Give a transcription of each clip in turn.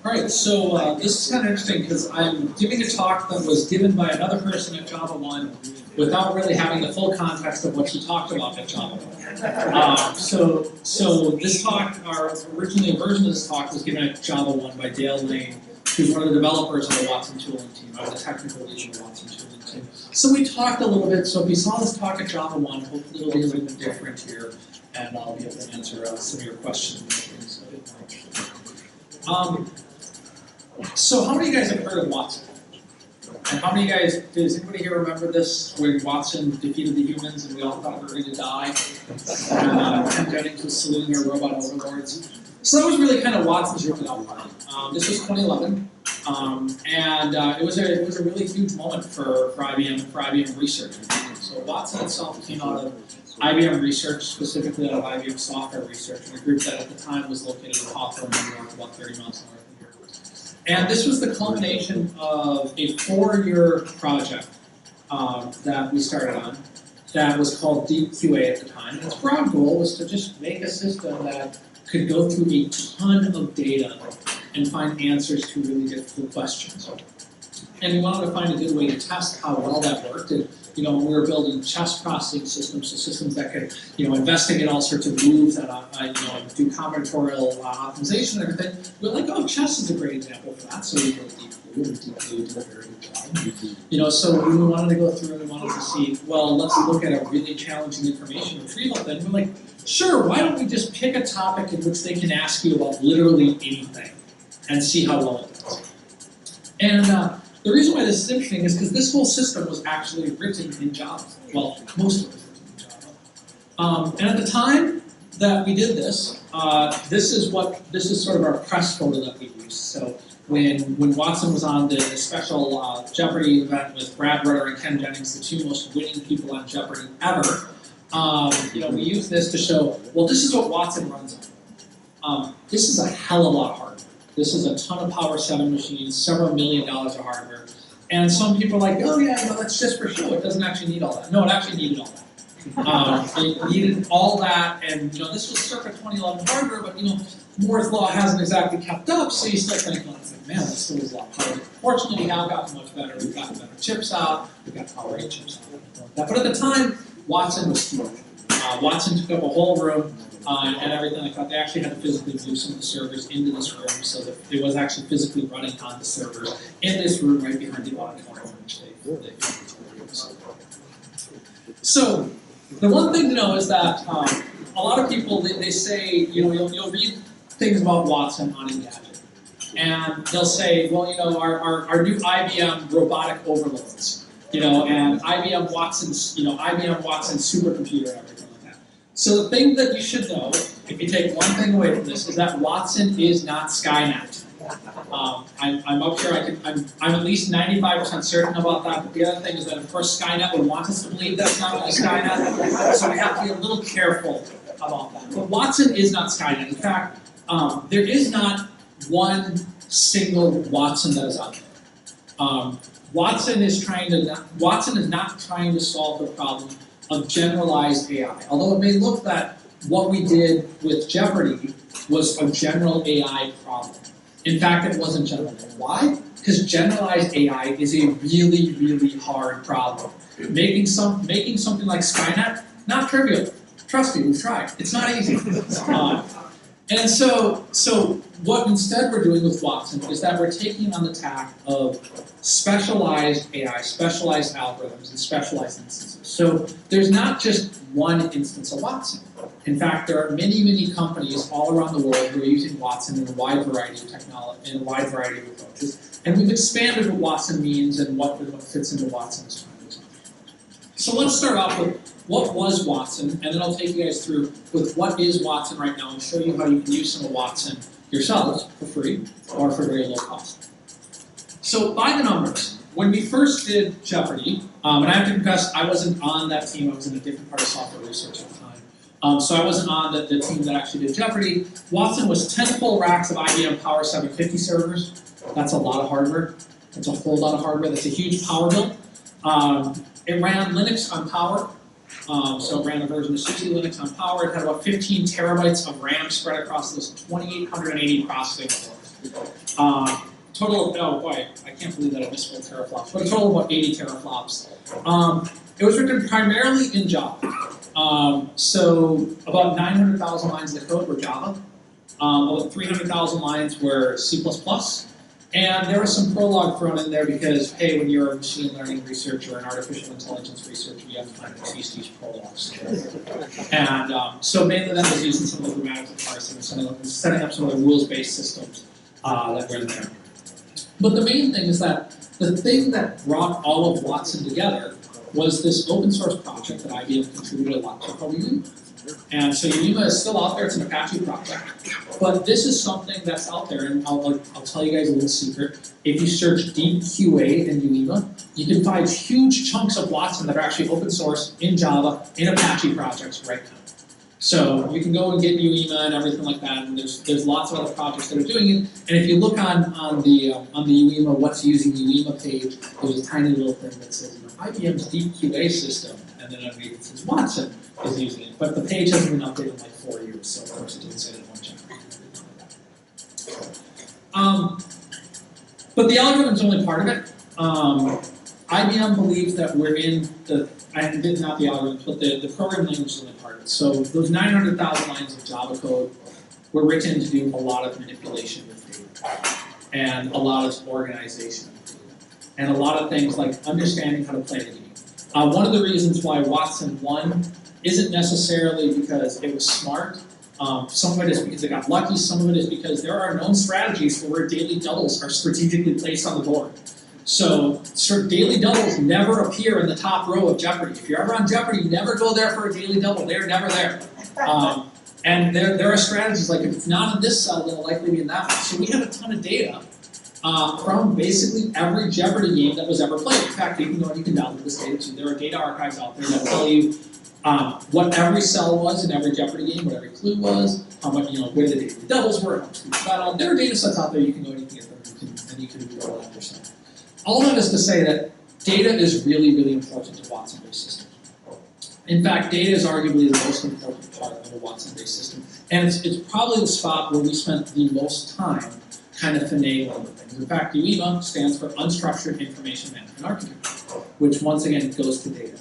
All right, so this is kind of interesting because I'm giving a talk that was given by another person at Java 1 without really having the full context of what she talked about at Java 1. So this talk, originally a version of this talk was given at Java 1 by Dale Lane, who's one of the developers of the Watson tooling team. I was the technical lead of the Watson tooling team. So we talked a little bit, so if you saw this talk at Java 1, hopefully it'll be a little bit different here, and I'll be able to answer some of your questions and things a bit more. So how many of you guys have heard of Watson? And how many of you guys, does anybody here remember this, when Watson defeated the humans and we all thought we were going to die? And Ken Jennings was saluting our robot overlords. So that was really kind of Watson's rolling out party. This was 2011, and it was a really huge moment for IBM research. So Watson itself came out of IBM research, specifically out of IBM software research, and a group that at the time was located in Hawthorne, New York, about 30 miles north. And this was the culmination of a 4-year project that we started on that was called Deep QA at the time. Its broad goal was to just make a system that could go through a ton of data and find answers to really difficult questions. And we wanted to find a good way to test how well that worked. And, we were building chess processing systems, so systems that could, investigate all sorts of moves and, do combinatorial optimization and everything. We were like, oh, chess is a great example for that. So we built Deep Blue, and Deep Blue did a very good job. So we wanted to go through and we wanted to see, well, let's look at a really challenging information retrieval thing. We're like, sure, why don't we just pick a topic in which they can ask you about literally anything and see how well it does. And the reason why this is interesting is because this whole system was actually written in Java. Well, most of it was written in Java. And at the time that we did this, this is sort of our press photo that we used. So when Watson was on the special Jeopardy event with Brad Rutter and Ken Jennings, the two most winning people on Jeopardy ever, we used this to show, well, this is what Watson runs on. This is a hell of a lot of hardware. This is a ton of Power 7 machines, several $1 million of hardware. And some people are like, oh yeah, no, that's just for show. It doesn't actually need all that. No, it actually needed all that. It needed all that, and this was circa 2011 hardware, but Moore's law hasn't exactly kept up, so you start thinking, man, this still is a lot harder. Fortunately, we have gotten much better. We've gotten better chips out. We've got Power 8 chips out. But at the time, Watson was huge. Watson took up a whole room. And everything like that. They actually had to physically move some of the servers into this room so that it was actually physically running on the servers in this room right behind the auditorium, which they So the one thing to know is that a lot of people, they say, you'll read things about Watson on Engadget. And they'll say, well, our new IBM robotic overlords, and IBM Watson's, IBM Watson supercomputer and everything. So the thing that you should know, if you take one thing away from this, is that Watson is not Skynet. I'm up here, I'm at least 95% certain about that, but the other thing is that, of course, Skynet would want us to believe that's not really Skynet, so we have to be a little careful about that. But Watson is not Skynet. In fact, there is not one single Watson that is out there. Watson is not trying to solve the problem of generalized AI. Although it may look that what we did with Jeopardy was a general AI problem. In fact, it wasn't general. Why? Because generalized AI is a really, really hard problem. Making something like Skynet, not trivial. Trust me, we've tried. It's not easy. And so what instead we're doing with Watson is that we're taking on the tack of specialized AI, specialized algorithms, and specialized instances. So there's not just one instance of Watson. In fact, there are many, many companies all around the world who are using Watson in a wide variety of technology, in a wide variety of approaches. And we've expanded what Watson means and what fits into Watson as time goes on. So let's start off with what was Watson, and then I'll take you guys through with what is Watson right now and show you how you can use some of Watson yourselves for free or for very low cost. So by the numbers, when we first did Jeopardy, and I have to confess, I wasn't on that team, I was in a different part of software research at the time. So I wasn't on the team that actually did Jeopardy. Watson was 10 full racks of IBM Power 750 servers. That's a lot of hardware. That's a whole lot of hardware. That's a huge power bill. It ran Linux on Power. So it ran a version of SUSE Linux on Power. It had about 15 terabytes of RAM spread across those 2,880 processing cores. Total, oh boy, I can't believe that I misspelled teraflops, but a total of about 80 teraflops. It was written primarily in Java. So about 900,000 lines of the code were Java. About 300,000 lines were C++. And there was some Prolog thrown in there because, hey, when you're a machine learning researcher or an artificial intelligence researcher, you have to find at least these Prologs. And so mainly that was using some of the grammatical parsing and setting up some of the rules-based systems that were in there. But the main thing is that the thing that brought all of Watson together was this open source project that IBM contributed a lot to called UEMA. And so UEMA is still out there, it's an Apache project. But this is something that's out there, and I'll tell you guys a little secret. If you search deep QA in UEMA, you can find huge chunks of Watson that are actually open source in Java, in Apache projects right now. So you can go and get UEMA and everything like that, and there's lots of other projects that are doing it. And if you look on the UEMA What's Using UEMA page, there's a tiny little thing that says, IBM's deep QA system, and then underneath it says Watson is using it. But the page hasn't been updated in like 4 years, so of course it didn't say that in one chapter. But the algorithm is only part of it. IBM believes that we're in the, not the algorithm, but the programming language is only part of it. So those 900,000 lines of Java code were written to do a lot of manipulation with data, and a lot of organization of data, and a lot of things like understanding how to play the game. One of the reasons why Watson won isn't necessarily because it was smart. Some of it is because it got lucky, some of it is because there are known strategies for where daily doubles are strategically placed on the board. So daily doubles never appear in the top row of Jeopardy. If you're ever on Jeopardy, never go there for a daily double. They're never there. And there are strategies like if it's not in this cell, then it'll likely be in that one. So we have a ton of data from basically every Jeopardy game that was ever played. In fact, you can download this data too. There are data archives out there that tell you what every cell was in every Jeopardy game, what every clue was, how much, where the daily doubles were, how much we got. There are data sets out there you can go and you can get them, and you can do all that yourself. All that is to say that data is really, really important to Watson-based systems. In fact, data is arguably the most important part of a Watson-based system, and it's probably the spot where we spent the most time kind of finagling with things. In fact, UEMA stands for Unstructured Information Management Architecture, which once again goes to data.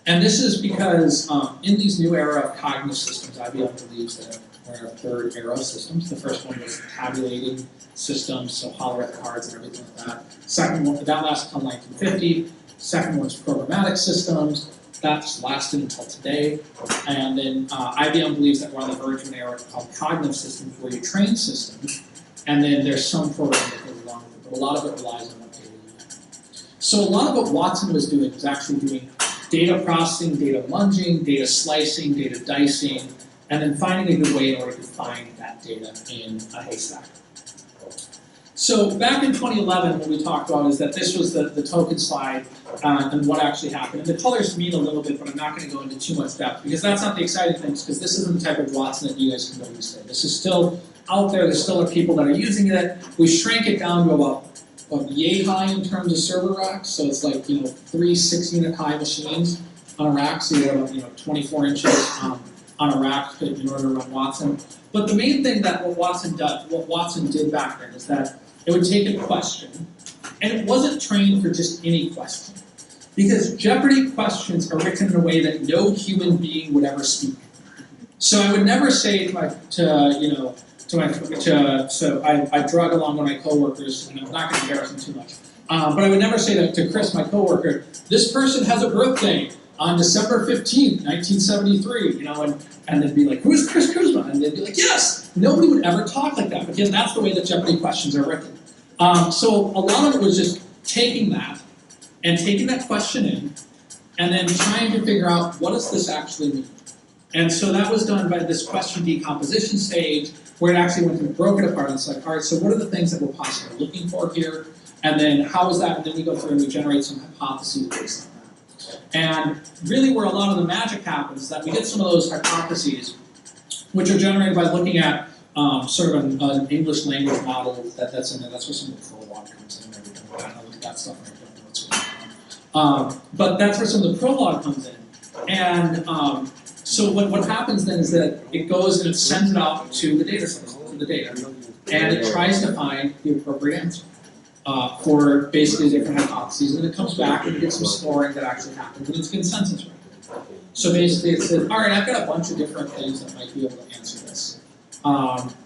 And this is because in these new era of cognitive systems, IBM believes that we're a third era of systems. The first one was tabulating systems, so holographic cards and everything like that. Second one, that lasted until 1950. Second one was programmatic systems. That's lasted until today. And then IBM believes that we're on the verge of an era called cognitive systems, where you train systems, and then there's some programming that goes along with it, but a lot of it relies on what data you have. So a lot of what Watson was doing was actually doing data processing, data munging, data slicing, data dicing, and then finding a good way in order to find that data in a haystack. So back in 2011, what we talked about is that this was the token slide and what actually happened. And the colors mean a little bit, but I'm not going to go into too much depth because that's not the exciting thing, because this isn't the type of Watson that you guys can go use today. This is still out there. There still are people that are using it. We shrank it down to about yay high in terms of server racks. So it's like 3 6-unit high machines on a rack. So you have 24 inches on a rack in order to run Watson. But the main thing that what Watson did back then is that it would take a question, and it wasn't trained for just any question, because Jeopardy questions are written in a way that no human being would ever speak. So I would never say so I drug along with my coworkers, and I'm not going to embarrass them too much, but I would never say to Chris, my coworker, this person has a birthday on December 15th, 1973, and they'd be like, who's Chris Kuzma? And they'd be like, yes! Nobody would ever talk like that, because that's the way that Jeopardy questions are written. So a lot of it was just taking that, and taking that question in, and then trying to figure out, what does this actually mean? And so that was done by this question decomposition stage, where it actually went and broke it apart, and it's like, all right, so what are the things that we're possibly looking for here? And then how is that? And then we go through and we generate some hypotheses based on that. And really where a lot of the magic happens is that we get some of those hypotheses, which are generated by looking at sort of an English language model that's in there. That's where some of the prologue comes in and everything. I don't look at that stuff and I don't know what's going on. But that's where some of the prologue comes in. And so what happens then is that it goes and it sends it out to the data source, to the data. and it tries to find the appropriate answer for basically different hypotheses, and it comes back and gets some scoring that actually happens, and it's consensus right. So basically it says, all right, I've got a bunch of different things that might be able to answer this.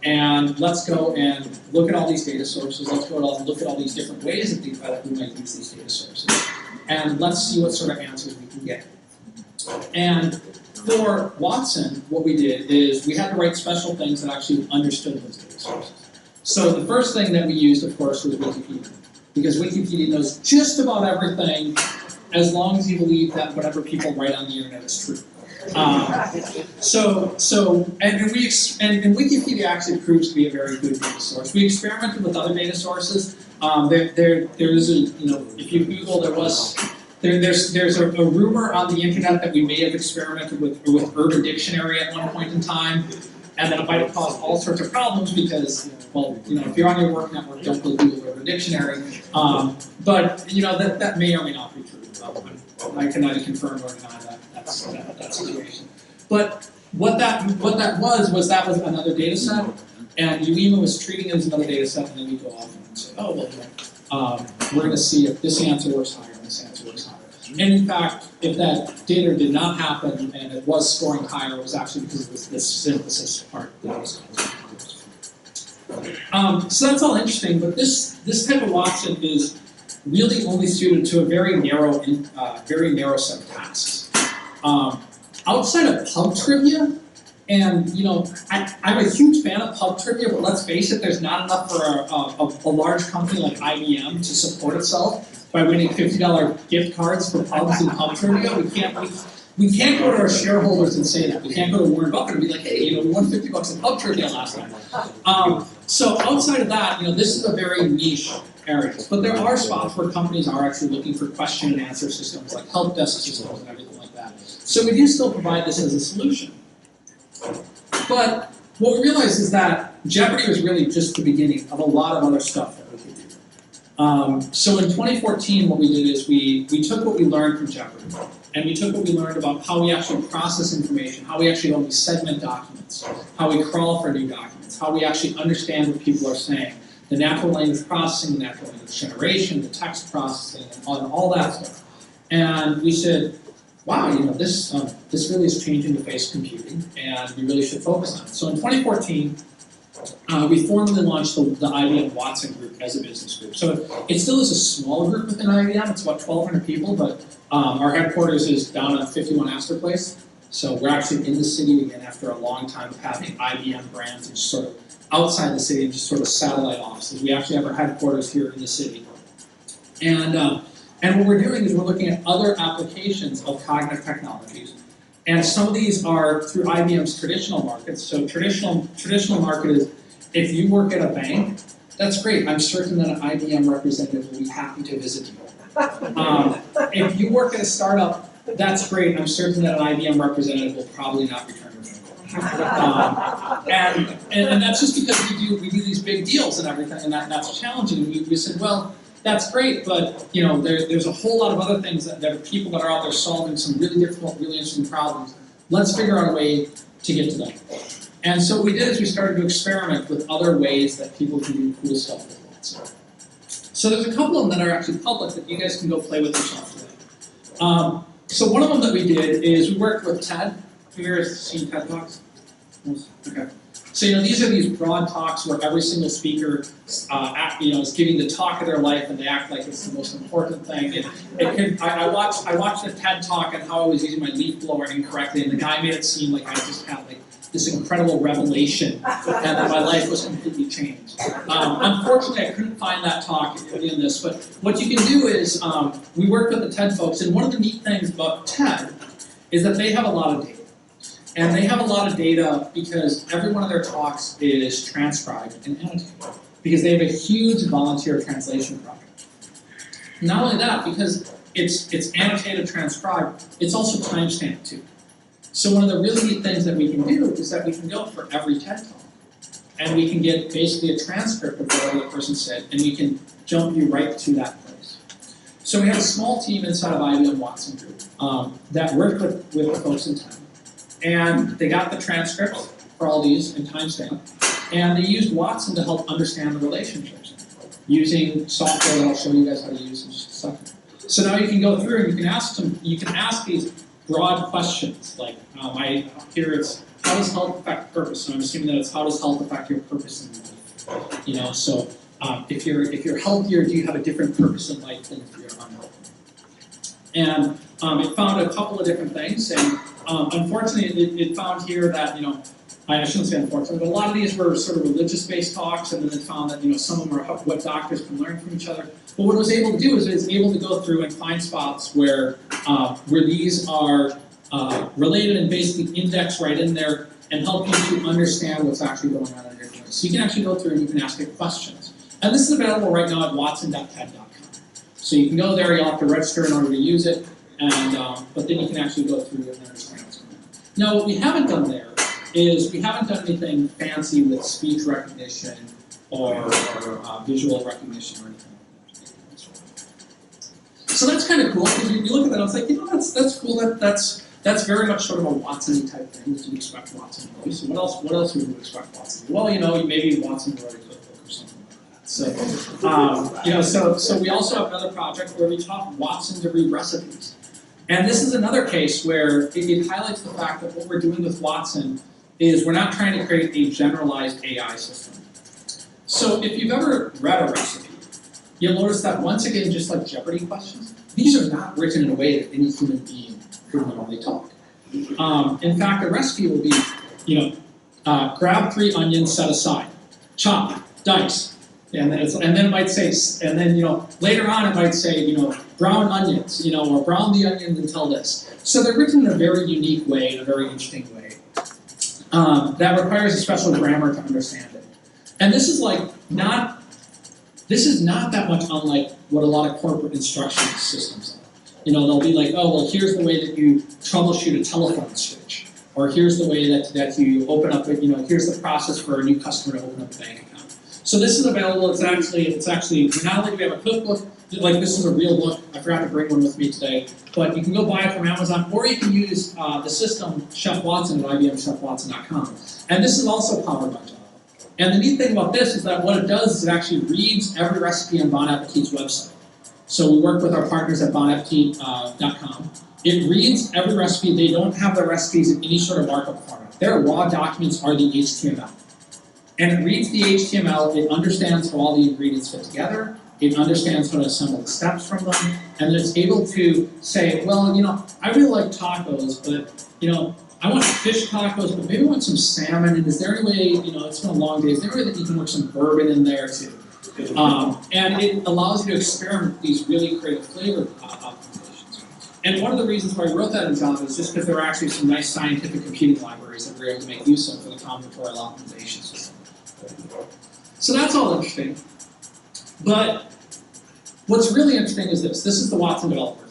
And let's go and look at all these data sources, let's go and look at all these different ways that we might use these data sources, and let's see what sort of answers we can get. And for Watson, what we did is we had to write special things that actually understood those data sources. So the first thing that we used, of course, was Wikipedia, because Wikipedia knows just about everything as long as you believe that whatever people write on the internet is true. And Wikipedia actually proves to be a very good data source. We experimented with other data sources. There is a, if you Google, there's a rumor on the internet that we may have experimented with Urban Dictionary at one point in time, and that it might have caused all sorts of problems because, well, if you're on your work network, don't go Google Urban Dictionary. But that may or may not be true. I can neither confirm or deny that situation. But what that was another data set, and UEMA was treating it as another data set, and then we go off and say, oh, well, we're going to see if this answer works higher and this answer works higher. And in fact, if that data did not happen and it was scoring higher, it was actually because of this synthesis part that was causing. So that's all interesting, but this type of Watson is really only suited to a very narrow set of tasks. Outside of pub trivia, and I'm a huge fan of pub trivia, but let's face it, there's not enough for a large company like IBM to support itself by winning $50 gift cards for pubs and pub trivia. We can't go to our shareholders and say that. We can't go to Warren Buffett and be like, hey, we won $50 in pub trivia last time. So outside of that, this is a very niche area. But there are spots where companies are actually looking for question and answer systems, like help desk systems and everything like that. So we do still provide this as a solution. But what we realized is that Jeopardy was really just the beginning of a lot of other stuff that we could do. So in 2014, what we did is we took what we learned from Jeopardy, and we took what we learned about how we actually process information, how we actually only segment documents, how we crawl for new documents, how we actually understand what people are saying, the natural language processing, the natural language generation, the text processing, and all that stuff. And we said, wow, this really is changing the face of computing, and we really should focus on it. So in 2014, we formally launched the IBM Watson group as a business group. So it still is a small group within IBM. It's about 1,200 people, but our headquarters is down on 51 Astor Place. So we're actually in the city again after a long time of having IBM brands and just sort of outside the city and just sort of satellite offices. We actually have our headquarters here in the city. And what we're doing is we're looking at other applications of cognitive technologies. And some of these are through IBM's traditional markets. So traditional market is, if you work at a bank, that's great. I'm certain that an IBM representative will be happy to visit you. If you work at a startup, that's great. I'm certain that an IBM representative will probably not return your phone call. And that's just because we do these big deals and everything, and that's challenging. We said, well, that's great, but there's a whole lot of other things that there are people that are out there solving some really difficult, really interesting problems. Let's figure out a way to get to them. And so what we did is we started to experiment with other ways that people can do cool stuff with Watson. So there's a couple of them that are actually public that you guys can go play with yourself today. So one of them that we did is we worked with TED. Have you ever seen TED Talks? Okay. So these are these broad talks where every single speaker is giving the talk of their life, and they act like it's the most important thing. I watched a TED Talk on how I was using my leaf blower incorrectly, and the guy made it seem like I just had this incredible revelation and that my life was completely changed. Unfortunately, I couldn't find that talk in this, but what you can do is we worked with the TED folks, and one of the neat things about TED is that they have a lot of data. And they have a lot of data because every one of their talks is transcribed and annotated, because they have a huge volunteer translation project. Not only that, because it's annotated, transcribed, it's also timestamped too. So one of the really neat things that we can do is that we can go for every TED Talk, and we can get basically a transcript of whatever the person said, and we can jump you right to that place. So we have a small team inside of IBM Watson Group that worked with the folks in TED. And they got the transcripts for all these and timestamp. And they used Watson to help understand the relationships using software that I'll show you guys how to use in just a second. So now you can go through and you can ask these broad questions, like here it's how does health affect purpose? So I'm assuming that it's how does health affect your purpose in life? You know, so if you're healthier, do you have a different purpose in life than if you're unhealthy? And it found a couple of different things, and unfortunately, it found here that, you know, I shouldn't say unfortunately, but a lot of these were sort of religious-based talks, and then it found that, you know, some of them are what doctors can learn from each other. But what it was able to do is it was able to go through and find spots where these are related and basically index right in there and help you to understand what's actually going on in your different ways. So you can actually go through and you can ask it questions. And this is available right now at watson.ted.com. So you can go there, you'll have to register in order to use it, and but then you can actually go through and understand what's going on. Now, what we haven't done there is we haven't done anything fancy with speech recognition or visual recognition or anything like that. So that's kind of cool, because you look at that and it's like, you know, that's cool, that's very much sort of a Watson-y type thing that you expect Watson to do. So what else would you expect Watson to do? Well, you know, maybe Watson wrote a cookbook or something like that. So, you know, so we also have another project where we taught Watson to read recipes. And this is another case where it highlights the fact that what we're doing with Watson is we're not trying to create a generalized AI system. So if you've ever read a recipe, you'll notice that once again, just like Jeopardy questions, these are not written in a way that any human being would normally talk. In fact, a recipe will be, you know, grab 3 onions, set aside, chop, dice, and then it might say, and then, you know, later on it might say, you know, brown onions, you know, or brown the onions until this. So they're written in a very unique way, in a very interesting way. That requires a special grammar to understand it. And this is like not that much unlike what a lot of corporate instruction systems are. You know, they'll be like, oh, well, here's the way that you troubleshoot a telephone switch. Or here's the way that you open up, you know, here's the process for a new customer to open up a bank account. So this is available, it's actually, not only do we have a cookbook, like this is a real book, I forgot to bring one with me today, but you can go buy it from Amazon, or you can use the system Chef Watson at IBMChefWatson.com. And this is also powered by Java. And the neat thing about this is that what it does is it actually reads every recipe on Bon Appetit's website. So we work with our partners at bonappetit.com. It reads every recipe. They don't have their recipes in any sort of markup format. Their raw documents are the HTML. And it reads the HTML, it understands how all the ingredients fit together, it understands how to assemble the steps from them, and it's able to say, well, you know, I really like tacos, but, you know, I want fish tacos, but maybe I want some salmon, and is there any way, you know, it's been a long day, is there any way that you can work some bourbon in there too? And it allows you to experiment with these really creative flavor optimizations. And one of the reasons why I wrote that in Java is just because there are actually some nice scientific computing libraries that we're able to make use of for the combinatorial optimization system. So that's all interesting. But what's really interesting is this. This is the Watson Developer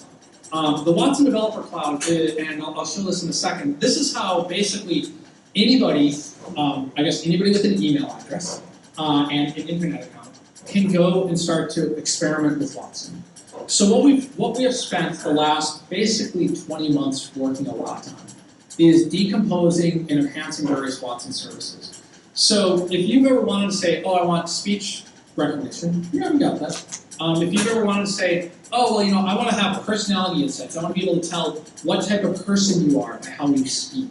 Cloud. The Watson Developer Cloud, and I'll show this in a second, this is how basically anybody, I guess anybody with an email address and an internet account can go and start to experiment with Watson. So what we have spent the last basically 20 months working a lot on is decomposing and enhancing various Watson services. So if you've ever wanted to say, oh, I want speech recognition, you haven't got that. If you've ever wanted to say, oh, well, you know, I want to have personality insights. I want to be able to tell what type of person you are by how you speak.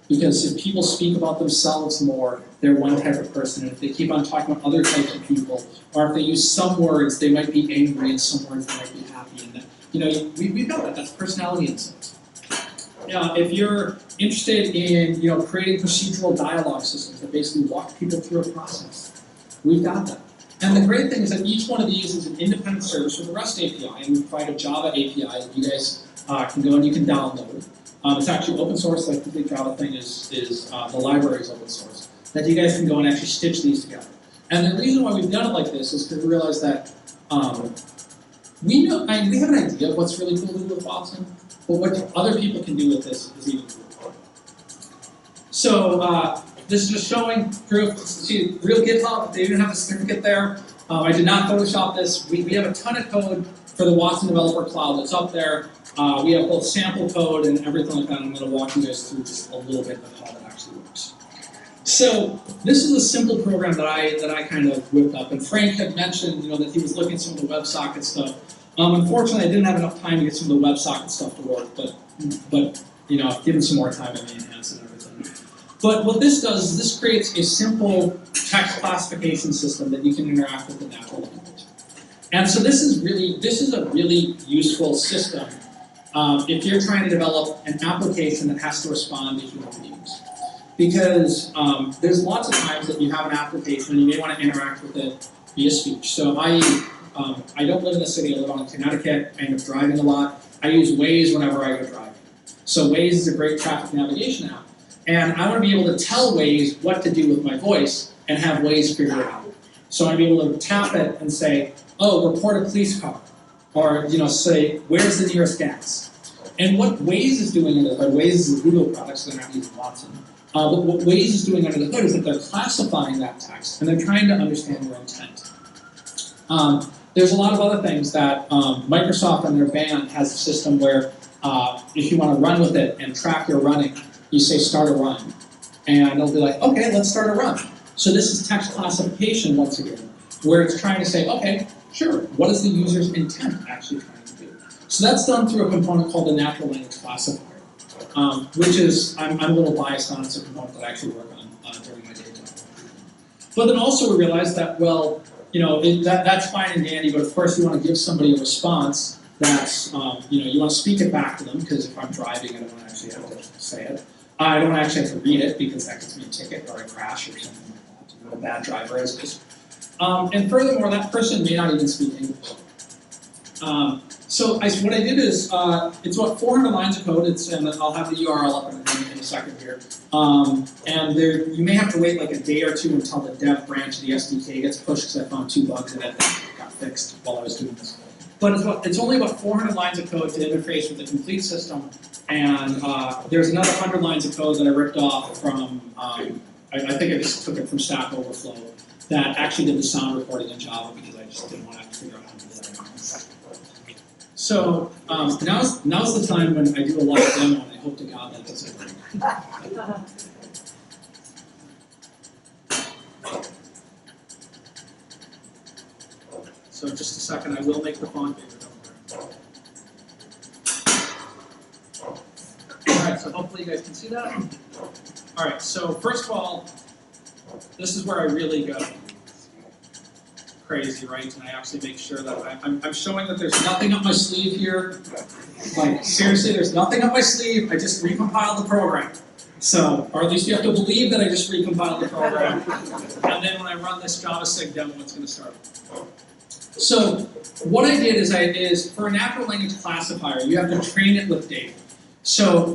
Because if people speak about themselves more, they're one type of person. And if they keep on talking about other types of people, or if they use some words, they might be angry, and some words they might be happy. And that, you know, we've got that. That's personality insights. If you're interested in, you know, creating procedural dialogue systems that basically walk people through a process, we've got that. And the great thing is that each one of these is an independent service with a REST API, and we provide a Java API that you guys can go and you can download. It's actually open source, like the big Java thing is the library is open source, that you guys can go and actually stitch these together. And the reason why we've done it like this is because we realize that we have an idea of what's really cool to do with Watson, but what other people can do with this is even cooler. So this is just showing proof. See, real GitHub, they even have a certificate there. I did not Photoshop this. We have a ton of code for the Watson Developer Cloud that's up there. We have both sample code and everything like that. I'm going to walk you guys through just a little bit of how that actually works. So this is a simple program that I kind of whipped up, and Frank had mentioned, that he was looking at some of the WebSocket stuff. Unfortunately, I didn't have enough time to get some of the WebSocket stuff to work, but given some more time, I may enhance it and everything. But what this does is this creates a simple text classification system that you can interact with in natural language. And so this is a really useful system if you're trying to develop an application that has to respond to human beings. Because there's lots of times that you have an application and you may want to interact with it via speech. So I don't live in the city, I live on Connecticut, I end up driving a lot. I use Waze whenever I go driving. So Waze is a great traffic navigation app. And I want to be able to tell Waze what to do with my voice and have Waze figure it out. So I want to be able to tap it and say, oh, report a police car. Or say, where's the nearest gas? And what Waze is doing under the hood, Waze is a Google product, so they're not using Watson. But what Waze is doing under the hood is that they're classifying that text, and they're trying to understand your intent. There's a lot of other things that Microsoft on their band has a system where if you want to run with it and track your running, you say start a run. And it'll be like, okay, let's start a run. So this is text classification once again, where it's trying to say, okay, sure, what is the user's intent actually trying to do? So that's done through a component called the natural language classifier. Which is, I'm a little biased on, it's a component that I actually work on during my day job. But then also we realized that, well, that's fine and dandy, but of course you want to give somebody a response that's, you want to speak it back to them, because if I'm driving, I don't want to actually have to say it. I don't actually have to read it, because that gets me a ticket or a crash or something like that. I'm a bad driver as it is. And furthermore, that person may not even speak English. So what I did is, it's about 400 lines of code, and I'll have the URL up in a second here. And you may have to wait like a day or two until the dev branch of the SDK gets pushed, because I found 2 bugs in it that got fixed while I was doing this. But it's only about 400 lines of code to interface with the complete system, and there's another 100 lines of code that I ripped off from, I think I just took it from Stack Overflow, that actually did the sound recording in Java, because I just didn't want to have to figure out how to do that. So now's the time when I do a live demo, and I hope to God that doesn't work. So just a second, I will make the font bigger, don't worry. Alright, so hopefully you guys can see that. Alright, so first of all, this is where I really go crazy, right? And I actually make sure that I'm showing that there's nothing up my sleeve here. Like, seriously, there's nothing up my sleeve. I just recompiled the program. So, or at least you have to believe that I just recompiled the program. And then when I run this JavaSIG demo, it's going to start. So, what I did is for a natural language classifier, you have to train it with data. So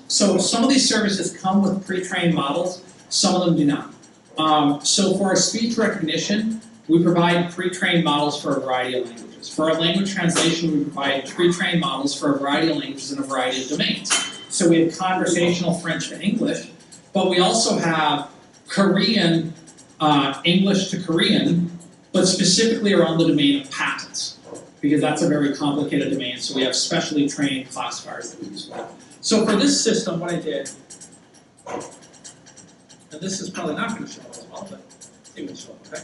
some of these services come with pre-trained models, some of them do not. So for our speech recognition, we provide pre-trained models for a variety of languages. For our language translation, we provide pre-trained models for a variety of languages in a variety of domains. So we have conversational French to English, but we also have Korean, English to Korean, but specifically around the domain of patents, because that's a very complicated domain, so we have specially trained classifiers that we use for that. So for this system, what I did, and this is probably not going to show up as well, but it will show up, okay?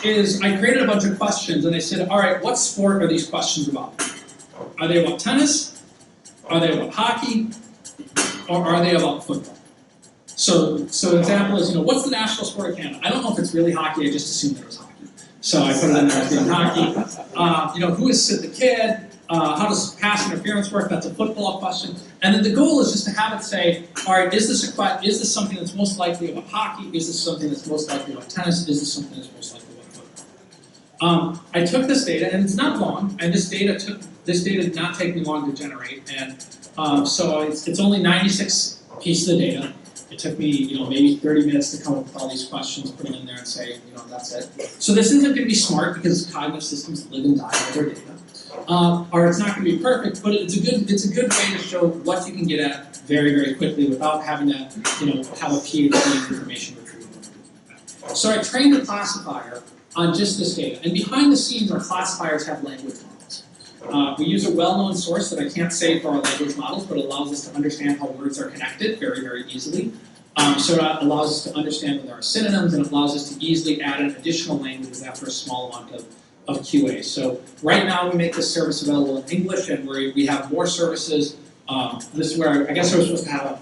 Is I created a bunch of questions, and I said, all right, what sport are these questions about? Are they about tennis? Are they about hockey? Or are they about football? So an example is, what's the national sport of Canada? I don't know if it's really hockey, I just assumed it was hockey. So I put it in there as being hockey. Who is Sid the Kid? How does pass interference work? That's a football question. And then the goal is just to have it say, all right, is this something that's most likely about hockey? Is this something that's most likely about tennis? Is this something that's most likely about football? I took this data, and it's not long, and this data did not take me long to generate, and so it's only 96 pieces of data. It took me, maybe 30 minutes to come up with all these questions, put them in there, and say, that's it. So this isn't going to be smart, because cognitive systems live and die by their data. Or it's not going to be perfect, but it's a good way to show what you can get at very, very quickly without having to, have a PhD in information retrieval. So I trained a classifier on just this data, and behind the scenes, our classifiers have language models. We use a well-known source that I can't say for our language models, but it allows us to understand how words are connected very, very easily. So that allows us to understand that there are synonyms, and it allows us to easily add in additional languages after a small amount of QA. So right now we make this service available in English, and we have more services. This is where I guess I was supposed to have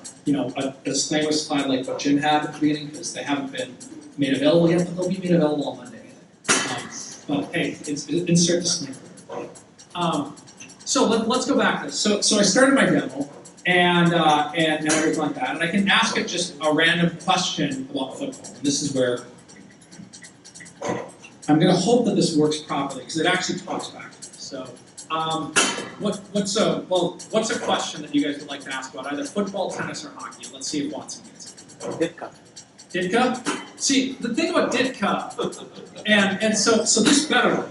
a disclaimer slide like what Jim had at the beginning, because they haven't been made available yet, but they'll be made available on Monday. But hey, insert disclaimer. So let's go back to this. So I started my demo and everything like that, and I can ask it just a random question about football. And this is where I'm going to hope that this works properly, because it actually talks back to me. So what's a question that you guys would like to ask about either football, tennis, or hockey? Let's see if Watson gets it. Ditka. Ditka? See, the thing about Ditka, and so this better.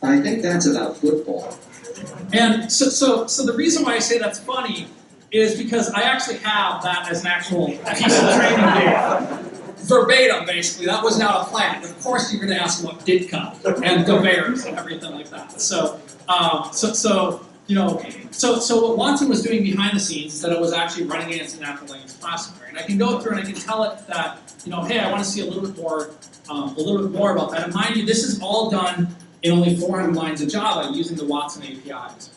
I think that's about football. And so the reason why I say that's funny is because I actually have that as an actual piece of training data. Verbatim, basically. That was not a plan. Of course you're going to ask about Ditka and the Bears and everything like that. So what Watson was doing behind the scenes is that it was actually running against a natural language classifier. And I can go through and I can tell it that, hey, I want to see a little bit more about that. And mind you, this is all done in only 400 lines of Java using the Watson APIs.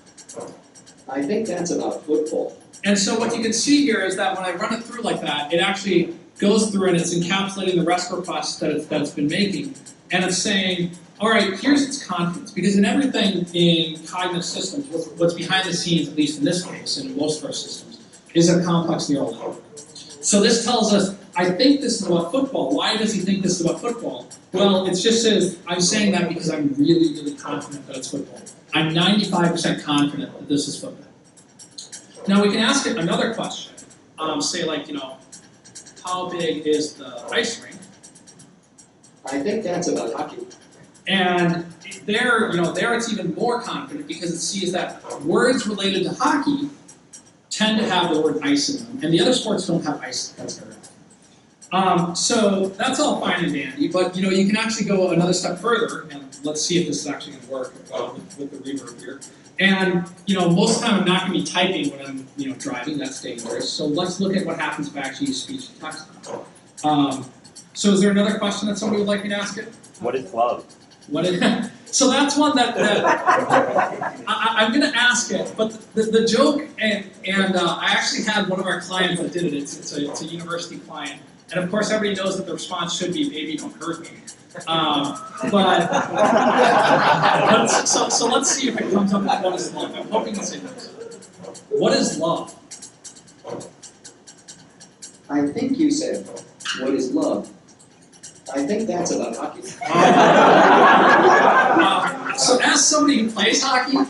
I think that's about football. And so what you can see here is that when I run it through like that, it actually goes through and it's encapsulating the REST requests that it's been making. And it's saying, all right, here's its contents. Because in everything in cognitive systems, what's behind the scenes, at least in this case, and in most of our systems, is a complex neural network. So this tells us, I think this is about football. Why does he think this is about football? Well, it just says, I'm saying that because I'm really, really confident that it's football. I'm 95% confident that this is football. Now we can ask it another question. Say like, how big is the ice rink? I think that's about hockey. And there it's even more confident because it sees that words related to hockey tend to have the word ice in them, and the other sports don't have ice. That's very often. So that's all fine and dandy, but you can actually go another step further, and let's see if this is actually going to work with the reverb here. And most of the time I'm not going to be typing when I'm driving. That's dangerous. So let's look at what happens if I actually use speech to text. So is there another question that somebody would like me to ask it? What is love? So that's one that I'm going to ask it, but the joke, and I actually had one of our clients that did it. It's a university client, and of course everybody knows that the response should be "baby, don't hurt me." So let's see if it comes up with what is love. I'm hoping to say this. What is love? I think you said, what is love? I think that's about hockey. So as somebody who plays hockey, I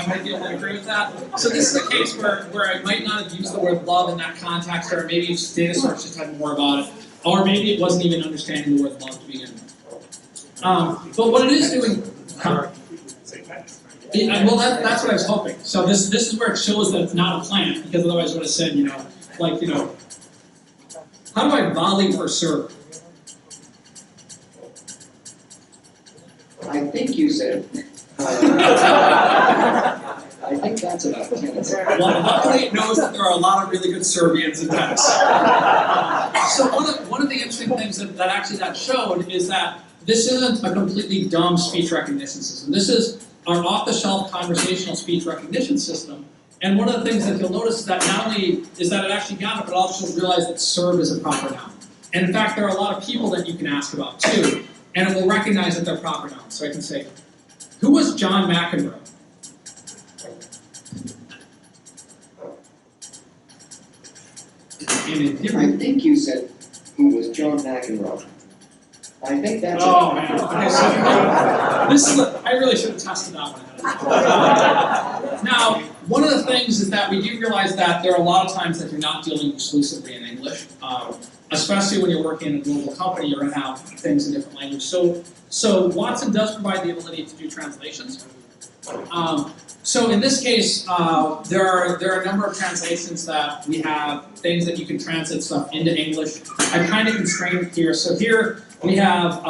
might be able to agree with that. So this is a case where I might not have used the word love in that context, or maybe data source just had more about it, or maybe it wasn't even understanding the word love to begin with. But what it is doing, well, that's what I was hoping. So this is where it shows that it's not a plant, because otherwise I would have said, how do I volley or serve? I think you said, I think that's about tennis. Well, luckily it knows that there are a lot of really good Serbians in tennis. So one of the interesting things that actually that showed is that this isn't a completely dumb speech recognition system. This is our off-the-shelf conversational speech recognition system. And one of the things that you'll notice is that not only is that it actually got it, but also realized that serve is a proper noun. And in fact, there are a lot of people that you can ask about too, and it will recognize that they're proper nouns. So I can say, who was John McEnroe? I think you said, who was John McEnroe? I think that's Oh man, okay, so this is I really should have tested that one. Now, one of the things is that we do realize that there are a lot of times that you're not dealing exclusively in English. Especially when you're working in a global company, you're going to have things in different languages. So Watson does provide the ability to do translations. So in this case, there are a number of translations that we have, things that you can translate stuff into English. I kind of constrained it here. So here we have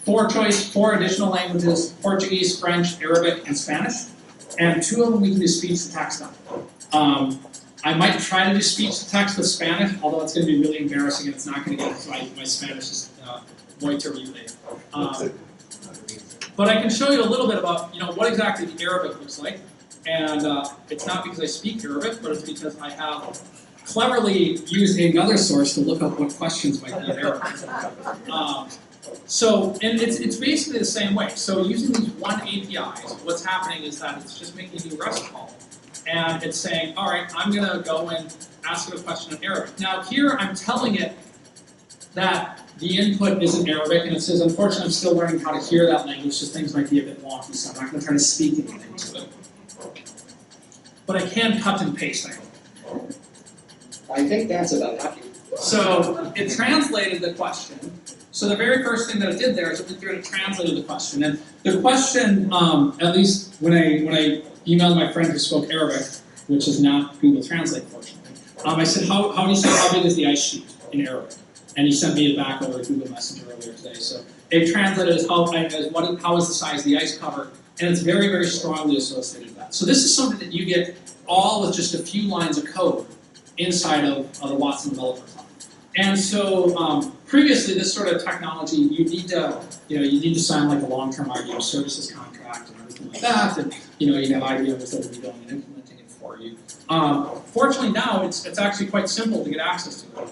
four additional languages: Portuguese, French, Arabic, and Spanish. And two of them we can do speech to text on. I might try to do speech to text with Spanish, although it's going to be really embarrassing and it's not going to get my Spanish is muy terrible. But I can show you a little bit about what exactly the Arabic looks like, and it's not because I speak Arabic, but it's because I have cleverly used another source to look up what questions might be in Arabic. And it's basically the same way. So using these one APIs, what's happening is that it's just making a new REST call. And it's saying, all right, I'm going to go and ask it a question in Arabic. Now here I'm telling it that the input is in Arabic, and it says, unfortunately, I'm still learning how to hear that language, so things might be a bit wonky, so I'm not going to try to speak anything to it. But I can cut and paste, I hope. I think that's about happy. So it translated the question. So the very first thing that it did there is it went through and it translated the question. And the question, at least when I emailed my friend who spoke Arabic, which is not Google Translate, fortunately, I said, how do you say how big is the ice sheet in Arabic? And he sent me it back over Google Messenger earlier today. So it translated as how is the size of the ice cover, and it's very, very strongly associated with that. So this is something that you get all with just a few lines of code inside of the Watson Developer Cloud. And so previously, this sort of technology, you need to sign like a long-term IBM services contract and everything like that, and you have IBM that will be going and implementing it for you. Fortunately, now it's actually quite simple to get access to it,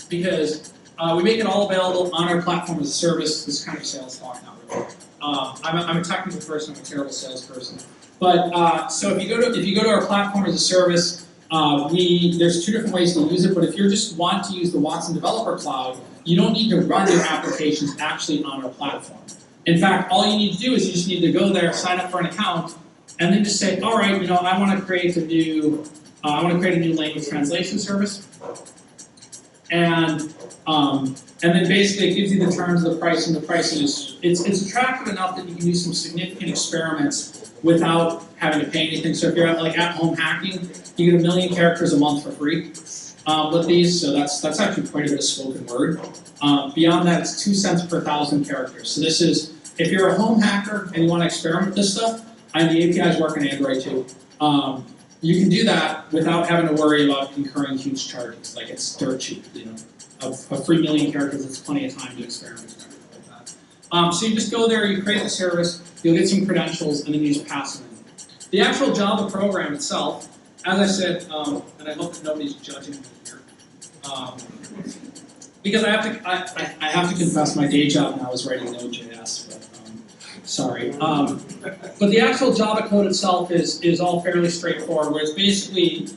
because we make it all available on our platform as a service. This is kind of sales talk, not really. I'm a technical person. I'm a terrible salesperson. But so if you go to our platform as a service. There's two different ways to use it, but if you just want to use the Watson Developer Cloud, you don't need to run your applications actually on our platform. In fact, all you need to do is you just need to go there, sign up for an account, and then just say, all right, I want to create a new language translation service, and then basically it gives you the terms of the pricing. The pricing it's attractive enough that you can do some significant experiments without having to pay anything. So if you're at home hacking, you get 1 million characters a month for free with these. So that's actually quite a bit of spoken word. Beyond that, it's 2 cents per 1,000 characters. So this is, if you're a home hacker and you want to experiment with this stuff, and the APIs work on Android too, you can do that without having to worry about incurring huge charges. Like it's dirt cheap, Of 3 million characters, it's plenty of time to experiment and everything like that. So you just go there, you create the service, you'll get some credentials, and then you just pass them in. The actual Java program itself, as I said, and I hope that nobody's judging me here, because I have to confess my day job now is writing Node.js, but sorry. But the actual Java code itself is all fairly straightforward, where it's basically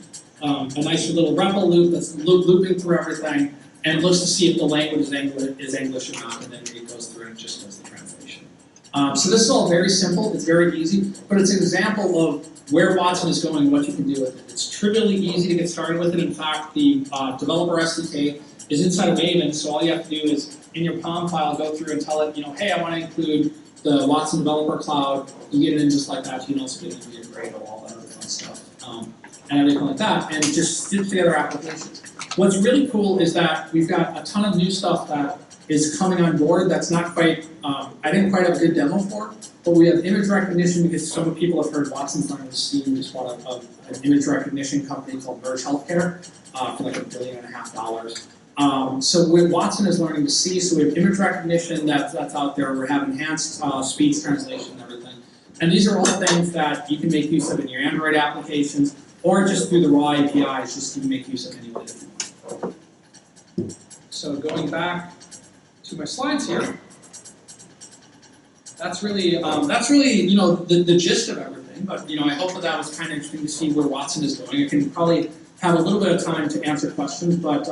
a nice little REPL loop that's looping through everything, and it looks to see if the language is English or not, and then it goes through and it just does the translation. So this is all very simple, it's very easy, but it's an example of where Watson is going and what you can do with it. It's trivially easy to get started with it. In fact, the developer SDK is inside of Maven, so all you have to do is, in your POM file, go through and tell it, hey, I want to include the Watson Developer Cloud. You get it in just like that. You can also get it into your Gradle, all that other fun stuff, and everything like that, and just stitch together applications. What's really cool is that we've got a ton of new stuff that is coming on board that's not quite, I didn't quite have a good demo for, but we have image recognition because some people have heard Watson's learning with Steam just bought an image recognition company called Merge Healthcare for like $1.5 billion. So Watson is learning to see, so we have image recognition that's out there. We have enhanced speech translation and everything. And these are all things that you can make use of in your Android applications or just through the raw APIs, just to make use of any of it. So going back to my slides here, that's really the gist of everything. But I hope that was kind of interesting to see where Watson is going. I can probably have a little bit of time to answer questions, but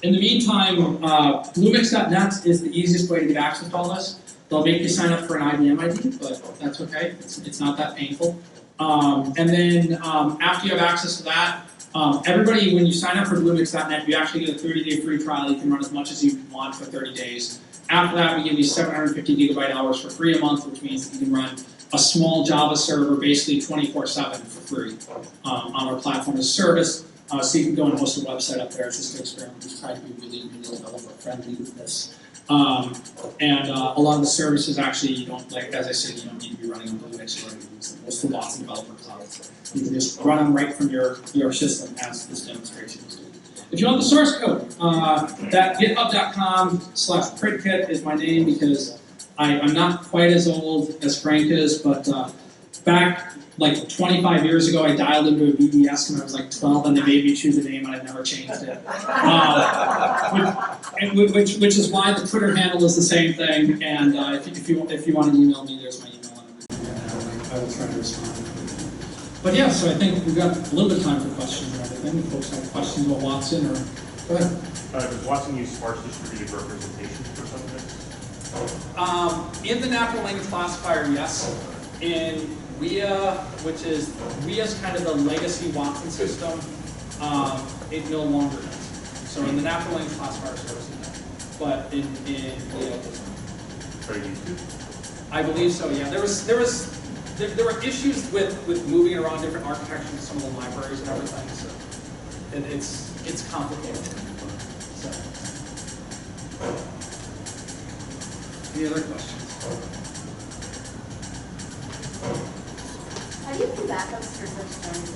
in the meantime, Bluemix.net is the easiest way to get access to all this. They'll make you sign up for an IBM ID, but that's okay. It's not that painful. And then after you have access to that, everybody, when you sign up for Bluemix.net, you actually get a 30-day free trial. You can run as much as you want for 30 days. After that, we give you 750 gigabyte hours for free a month, which means that you can run a small Java server basically 24/7 for free on our platform as a service. So you can go and host a website up there just to experiment, just try to be really, really developer friendly with this. And a lot of the services actually, you don't, like, as I said, you don't need to be running on Linux or anything. Most of the Watson developer clouds, you can just run them right from your system, as this demonstration is doing. If you want the source code, that github.com/pridkit is my name, because I'm not quite as old as Frank is, but back like 25 years ago, I dialed into a BBS when I was like 12, and they made me choose a name, and I've never changed it. Which is why the Twitter handle is the same thing. And if you want to email me, there's my email, and I will try to respond. But yeah, so I think we've got a little bit of time for questions and everything. If folks have questions about Watson, or go ahead. Does Watson use sparse distributed representation for some things? In the natural language classifier, yes. In WIA, which is WIA's kind of the legacy Watson system, it no longer does. So in the natural language classifier service, it does. But in WIA, it doesn't. Are you used to? I believe so. Yeah, there were issues with moving around different architectures in some of the libraries and everything. So it's complicated. So. Any other questions? How do you do backups for such things?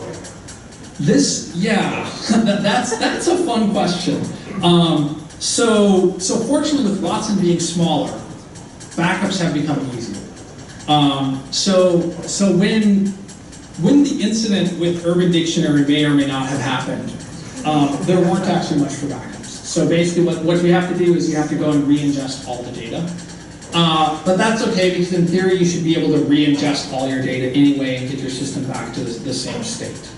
That's a fun question. So fortunately, with Watson being smaller, backups have become easier. So when the incident with Urban Dictionary may or may not have happened, there weren't actually much for backups. So basically, what you have to do is you have to go and re-ingest all the data. But that's okay, because in theory you should be able to re-ingest all your data anyway and get your system back to the same state.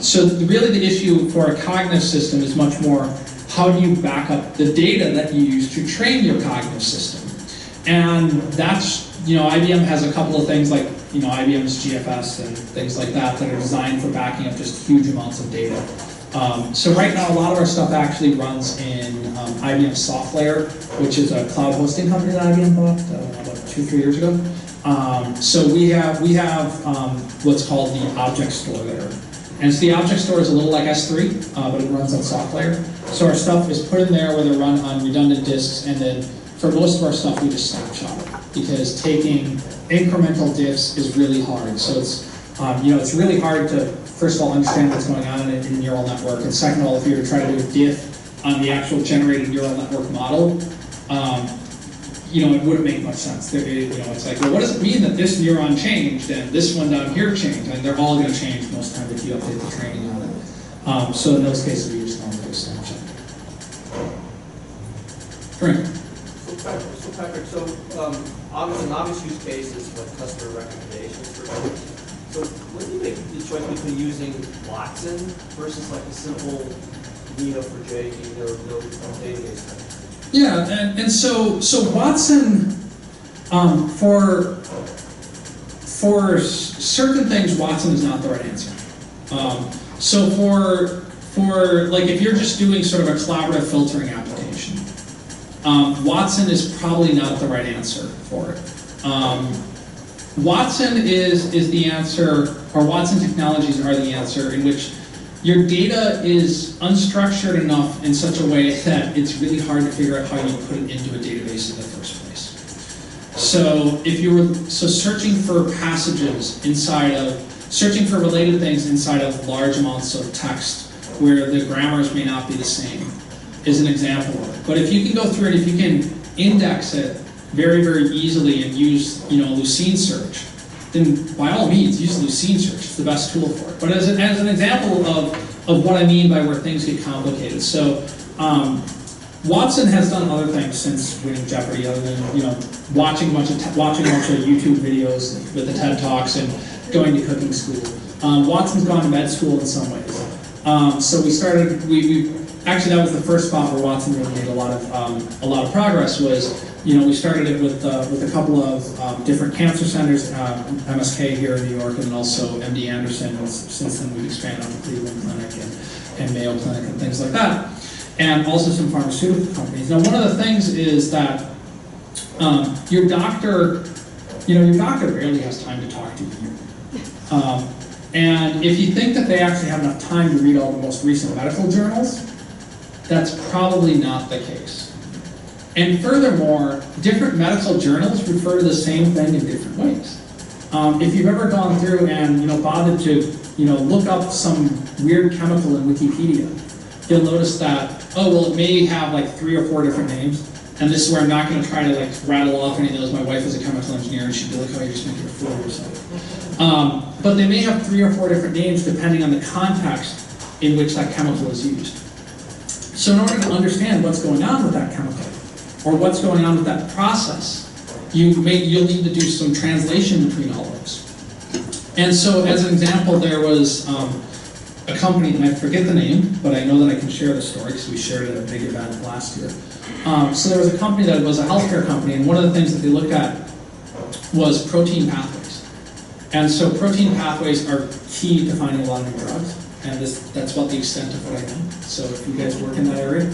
So really the issue for a cognitive system is much more, how do you back up the data that you use to train your cognitive system? And that's, IBM has a couple of things like, IBM's GFS and things like that are designed for backing up just huge amounts of data. So right now, a lot of our stuff actually runs in IBM SoftLayer, which is a cloud hosting company that IBM bought about 2-3 years ago. So we have what's called the object store there. And so the object store is a little like S3, but it runs on SoftLayer. So our stuff is put in there where they run on redundant disks, and then for most of our stuff we just snapshot it, because taking incremental diffs is really hard. So it's it's really hard to, first of all, understand what's going on in a neural network, and second of all, if you were to try to do a diff on the actual generated neural network model, it wouldn't make much sense. It's like, well, what does it mean that this neuron changed and this one down here changed? And they're all going to change most of the time if you update the training on it. So in those cases, we just normally do a snapshot. Frank. So Patrick, an obvious use case is like customer recommendations for things. So when do you make the choice between using Watson versus like a simple Neo4j or no database type? Yeah, and so Watson, for certain things, Watson is not the right answer. So for like, if you're just doing sort of a collaborative filtering application, Watson is probably not the right answer for it. Watson is the answer, or Watson technologies are the answer, in which your data is unstructured enough in such a way that it's really hard to figure out how you put it into a database in the first place. So if you were searching for passages searching for related things inside of large amounts of text where the grammars may not be the same is an example of it. But if you can go through it, if you can index it very, very easily and use Lucene search, then by all means use Lucene search. It's the best tool for it. But as an example of what I mean by where things get complicated. So Watson has done other things since winning Jeopardy, other than watching a bunch of YouTube videos with the TED Talks and going to cooking school. Watson's gone to med school in some ways. So we started. Actually, that was the first spot where Watson really made a lot of progress. Was we started it with a couple of different cancer centers, MSK here in New York, and then also MD Anderson. And since then, we've expanded on the Cleveland Clinic and Mayo Clinic and things like that, and also some pharmaceutical companies. Now, one of the things is that your doctor rarely has time to talk to you. And if you think that they actually have enough time to read all the most recent medical journals, that's probably not the case. And furthermore, different medical journals refer to the same thing in different ways. If you've ever gone through and bothered to look up some weird chemical in Wikipedia, you'll notice that, oh well, it may have like 3 or 4 different names. And this is where I'm not going to try to like rattle off any of those. My wife is a chemical engineer, and she'd be like, "Oh, you're just making a fool of yourself." But they may have 3 or 4 different names depending on the context in which that chemical is used. So in order to understand what's going on with that chemical, or what's going on with that process, you'll need to do some translation between all those. And so, as an example, there was a company, and I forget the name, but I know that I can share the story because we shared it at a big event last year. So there was a company that was a healthcare company, and one of the things that they looked at was protein pathways. And so protein pathways are key to finding a lot of new drugs, and that's about the extent of what I know. So if you guys work in that area,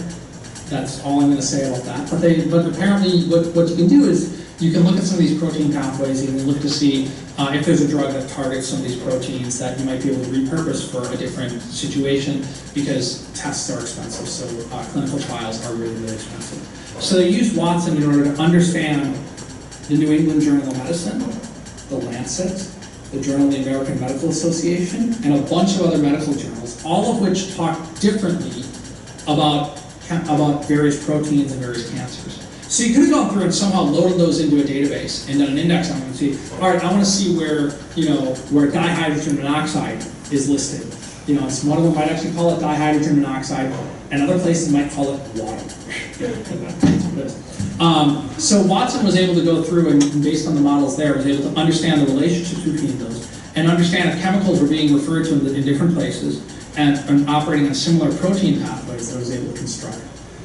that's all I'm going to say about that. But apparently what you can do is you can look at some of these protein pathways, and you can look to see if there's a drug that targets some of these proteins that you might be able to repurpose for a different situation, because tests are expensive, so clinical trials are really, really expensive. So they used Watson in order to understand the New England Journal of Medicine, the Lancet, the Journal of the American Medical Association, and a bunch of other medical journals, all of which talk differently about various proteins and various cancers. So you could have gone through and somehow loaded those into a database and done an index on them and see, all right, I want to see where dihydrogen monoxide is listed. So one of them might actually call it dihydrogen monoxide, and other places might call it water. So Watson was able to go through and, based on the models there, was able to understand the relationships between those and understand if chemicals were being referred to in different places and operating on similar protein pathways that it was able to construct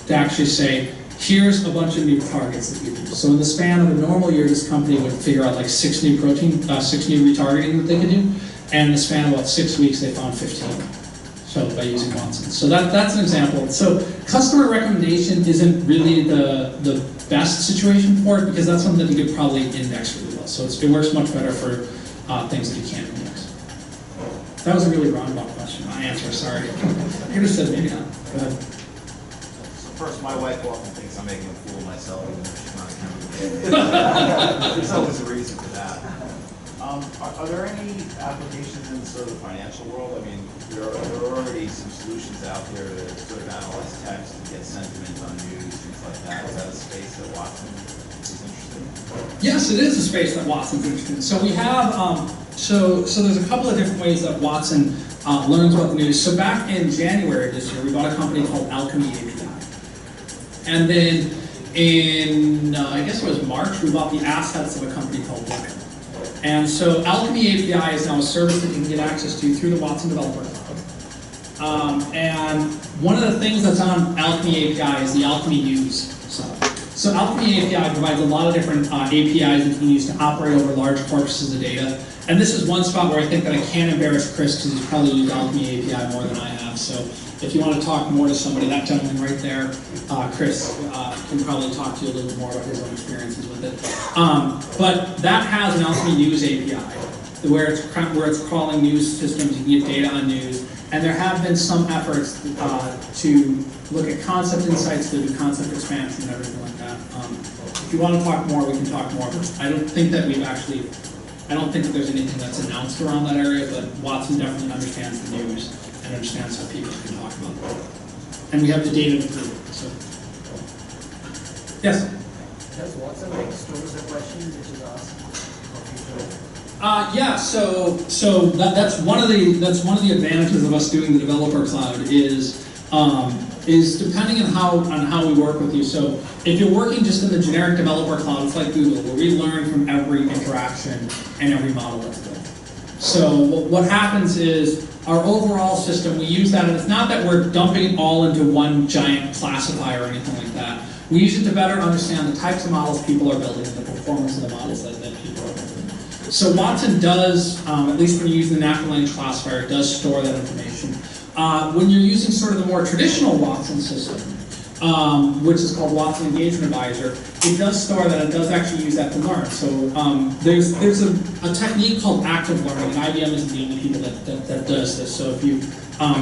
to actually say, here's a bunch of new targets that you do. So in the span of a normal year, this company would figure out like 6 new retargeting that they could do, and in the span of about 6 weeks, they found 15. So by using Watson. So that's an example. So customer recommendation isn't really the best situation for it, because that's something that you could probably index really well. So it works much better for things that you can't index. That was a really roundabout question. My answer, sorry. I could have said maybe not. Go ahead. First, my wife often thinks I'm making a fool of myself, even though she's not a chemical. There's always a reason for that. Are there any applications in sort of the financial world? I mean, there are already some solutions out there that sort of analyze text and get sentiment on news, things like that. Is that a space that Watson is interested in? Yes, it is a space that Watson's interested in. So we have, so there's a couple of different ways that Watson learns about the news. So back in January of this year, we bought a company called Alchemy API. And then in, I guess it was March, we bought the assets of a company called Looker. And so Alchemy API is now a service that you can get access to through the Watson Developer Cloud. And one of the things that's on Alchemy API is the Alchemy News side. So Alchemy API provides a lot of different APIs that you can use to operate over large corpuses of data. And this is one spot where I think that I can't embarrass Chris, because he's probably used Alchemy API more than I have. So if you want to talk more to somebody, that gentleman right there, Chris, can probably talk to you a little bit more about his own experiences with it. But that has an Alchemy News API, where it's crawling news systems. You can get data on news. And there have been some efforts to look at concept insights, to do concept expansion and everything like that. If you want to talk more, we can talk more. I don't think that there's anything that's announced around that area, but Watson definitely understands the news and understands how people can talk about it. And we have the data to prove it. So, yes? Does Watson make stores of questions, which is awesome? Yeah. So that's one of the advantages of us doing the developer cloud is depending on how we work with you. So if you're working just in the generic developer cloud, it's like Google, where we learn from every interaction and every model that's built. So what happens is our overall system, we use that, and it's not that we're dumping it all into one giant classifier or anything like that. We use it to better understand the types of models people are building and the performance of the models that people are building. So Watson does, at least when you're using the natural language classifier, it does store that information. When you're using sort of the more traditional Watson system, which is called Watson Engagement Advisor, it does store that. It does actually use that to learn. So there's a technique called active learning, and IBM isn't the only people that does this. So if you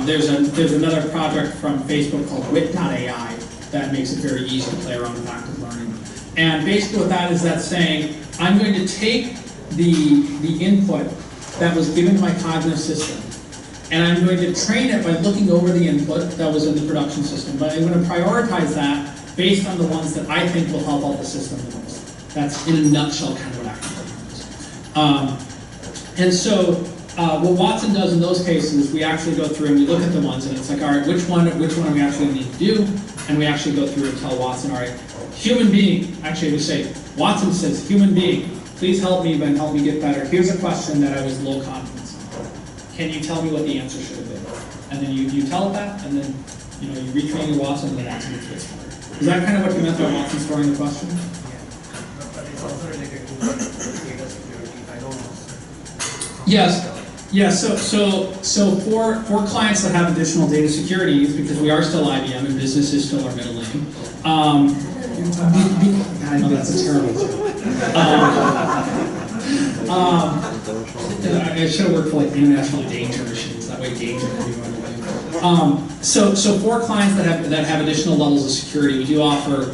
there's another project from Facebook called Wit.ai that makes it very easy to play around with active learning. And basically what that is, that's saying, I'm going to take the input that was given to my cognitive system, and I'm going to train it by looking over the input that was in the production system, but I'm going to prioritize that based on the ones that I think will help out the system the most. That's in a nutshell kind of what active learning is. And so what Watson does in those cases, we actually go through and we look at the ones, and it's like, all right, which one are we actually going to need to do? And we actually go through and tell Watson, all right, human being, actually we say, Watson says, human being, please help me and help me get better. Here's a question that I was low confidence on. Can you tell me what the answer should have been? And then you tell it that, and then you retrain your Watson, and then Watson gets smarter. Is that kind of what you meant by Watson storing the question? Yeah. But it's also related to data security, if I don't know. Yes. Yeah, so for clients that have additional data security needs, because we are still IBM and business is still our middle name, I know that's a terrible joke. I should have worked for like international danger machines, that way danger can be my name. So for clients that have additional levels of security, we do offer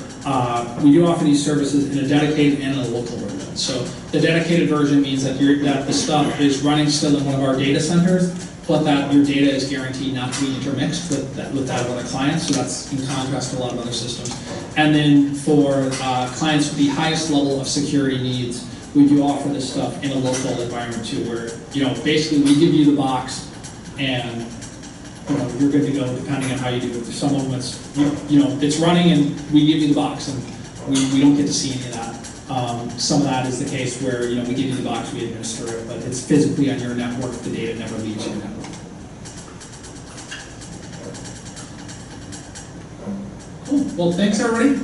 these services in a dedicated and a local version. So the dedicated version means that the stuff is running still in one of our data centers, but that your data is guaranteed not to be intermixed with that of other clients. So that's in contrast to a lot of other systems. And then for clients with the highest level of security needs, we do offer this stuff in a local environment too, where basically we give you the box and you're good to go depending on how you do it. For some of them, it's running and we give you the box and we don't get to see any of that. Some of that is the case where we give you the box, we administer it, but it's physically on your network. The data never leaves your network. Cool. Well, thanks everybody.